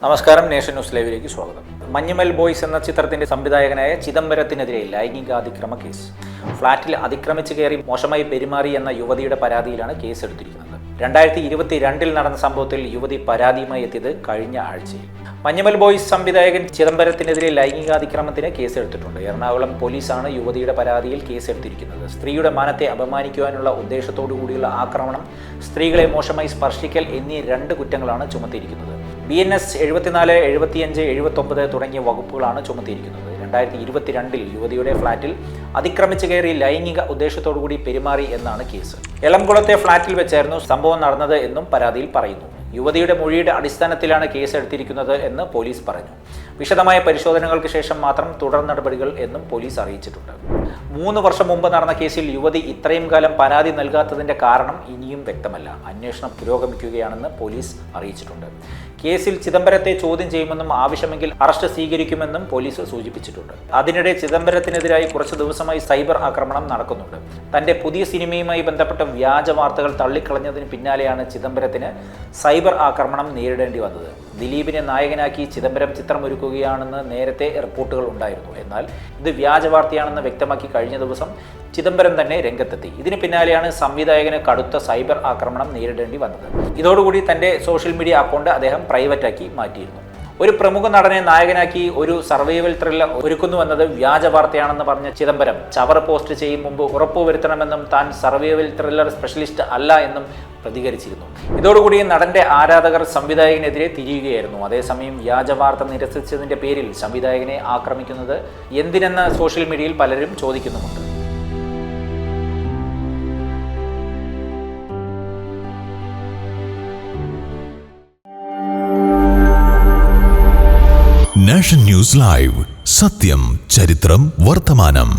നമസ്കാരം, nation news ലൈവിലേക്ക് സ്വാഗതം. മഞ്ഞുമൽ ബോയ്സ് എന്ന ചിത്രത്തിന്റെ സംവിധായകനായ ചിദംബരത്തിനെതിരെ ലൈംഗികാതിക്രമ കേസ്. ഫ്ളാറ്റിൽ അതിക്രമിച്ച് കയറി മോശമായി പെരുമാറി എന്ന യുവതിയുടെ പരാതിയിലാണ് കേസ് എടുത്തിരിക്കുന്നത്. 2022 നടന്ന സംഭവത്തിൽ യുവതി പരാതിയുമായി എത്തിയത് കഴിഞ്ഞ ആഴ്ചയിൽ. മഞ്ഞുമൽ ബോയ്സ് സംവിധായകൻ ചിദംബരത്തിനെതിരെ ലൈംഗികാതിക്രമത്തിന് കേസെടുത്തിട്ടുണ്ട്. എറണാകുളം പോലീസാണ് യുവതിയുടെ പരാതിയിൽ കേസെടുത്തിരിക്കുന്നത്. സ്ത്രീയുടെ മാനത്തെ അപമാനിക്കുവാനുള്ള ഉദ്ദേശത്തോടു കൂടിയുള്ള ആക്രമണം, സ്ത്രീകളെ മോശമായി സ്പർശിക്കൽ എന്നീ 2 കുറ്റങ്ങളാണ് ചുമത്തിയിരിക്കുന്നത്. BNS 74, 75, 79 തുടങ്ങിയ വകുപ്പുകളാണ് ചുമത്തിയിരിക്കുന്നത്. 2022 യുവതിയുടെ ഫ്ളാറ്റിൽ അതിക്രമിച്ച് കയറി ലൈംഗിക ഉദ്ദേശത്തോടുകൂടി പെരുമാറി എന്നാണ് കേസ്. എളംകുളത്തെ ഫ്ളാറ്റിൽ വെച്ചായിരുന്നു സംഭവം നടന്നത് എന്നും പരാതിയിൽ പറയുന്നു. യുവതിയുടെ മൊഴിയുടെ അടിസ്ഥാനത്തിലാണ് കേസെടുത്തിരിക്കുന്നത് എന്ന് പോലീസ് പറഞ്ഞു. വിശദമായ പരിശോധനകൾക്ക് ശേഷം മാത്രം തുടർ നടപടികൾ എന്നും പോലീസ് അറിയിച്ചിട്ടുണ്ട്. 3 വർഷം മുമ്പ് നടന്ന കേസിൽ യുവതി ഇത്രയും കാലം പരാതി നൽകാത്തതിന്റെ കാരണം ഇനിയും വ്യക്തമല്ല. അന്വേഷണം പുരോഗമിക്കുകയാണെന്ന് പോലീസ് അറിയിച്ചിട്ടുണ്ട്. കേസിൽ ചിദംബരത്തെ ചോദ്യം ചെയ്യുമെന്നും ആവശ്യമെങ്കിൽ അറസ്റ്റ് സ്വീകരിക്കുമെന്നും പോലീസ് സൂചിപ്പിച്ചിട്ടുണ്ട്. അതിനിടെ ചിദംബരത്തിനെതിരായി കുറച്ചു ദിവസമായി സൈബർ ആക്രമണം നടക്കുന്നുണ്ട്. തന്റെ പുതിയ സിനിമയുമായി ബന്ധപ്പെട്ട വ്യാജ വാർത്തകൾ തള്ളിക്കളഞ്ഞതിന് പിന്നാലെയാണ് ചിദംബരത്തിന് സൈബർ ആക്രമണം നേരിടേണ്ടി വന്നത്. ദിലീപിനെ നായകനാക്കി ചിദംബരം ചിത്രമൊരുക്കുകയാണെന്ന് നേരത്തെ റിപ്പോർട്ടുകൾ ഉണ്ടായിരുന്നു. എന്നാൽ ഇത് വ്യാജ വാർത്തയാണെന്ന് വ്യക്തമാക്കി കഴിഞ്ഞ ദിവസം ചിദംബരം തന്നെ രംഗത്തെത്തി. ഇതിന് പിന്നാലെയാണ് സംവിധായകന് കടുത്ത സൈബർ ആക്രമണം നേരിടേണ്ടി വന്നത്. ഇതോടുകൂടി തന്റെ സോഷ്യൽ മീഡിയ അക്കൗണ്ട് അദ്ദേഹം പ്രൈവറ്റാക്കി മാറ്റിയിരുന്നു. ഒരു പ്രമുഖ നടനെ നായകനാക്കി ഒരു സർവൈവൽ ത്രില്ലർ ഒരുക്കുന്നുവെന്നത് വ്യാജ വാർത്തയാണെന്ന് പറഞ്ഞ ചിദംബരം ചവർ പോസ്റ്റ് ചെയ്യും മുമ്പ് ഉറപ്പുവരുത്തണമെന്നും താൻ സർവൈവൽ ത്രില്ലർ സ്പെഷ്യലിസ്റ്റ് അല്ല എന്നും പ്രതികരിച്ചിരുന്നു. ഇതോടുകൂടി നടന്റെ ആരാധകർ സംവിധായകനെതിരെ തിരിയുകയായിരുന്നു. അതേസമയം വ്യാജ വാർത്ത നിരസിച്ചതിന്റെ പേരിൽ സംവിധായകനെ ആക്രമിക്കുന്നത് എന്തിനെന്ന് സോഷ്യൽ മീഡിയയിൽ പലരും ചോദിക്കുന്നുമുണ്ട്. നാഷൻ ന്യൂസ് ലൈവ്, സത്യം, ചരിത്രം, വർത്തമാനം.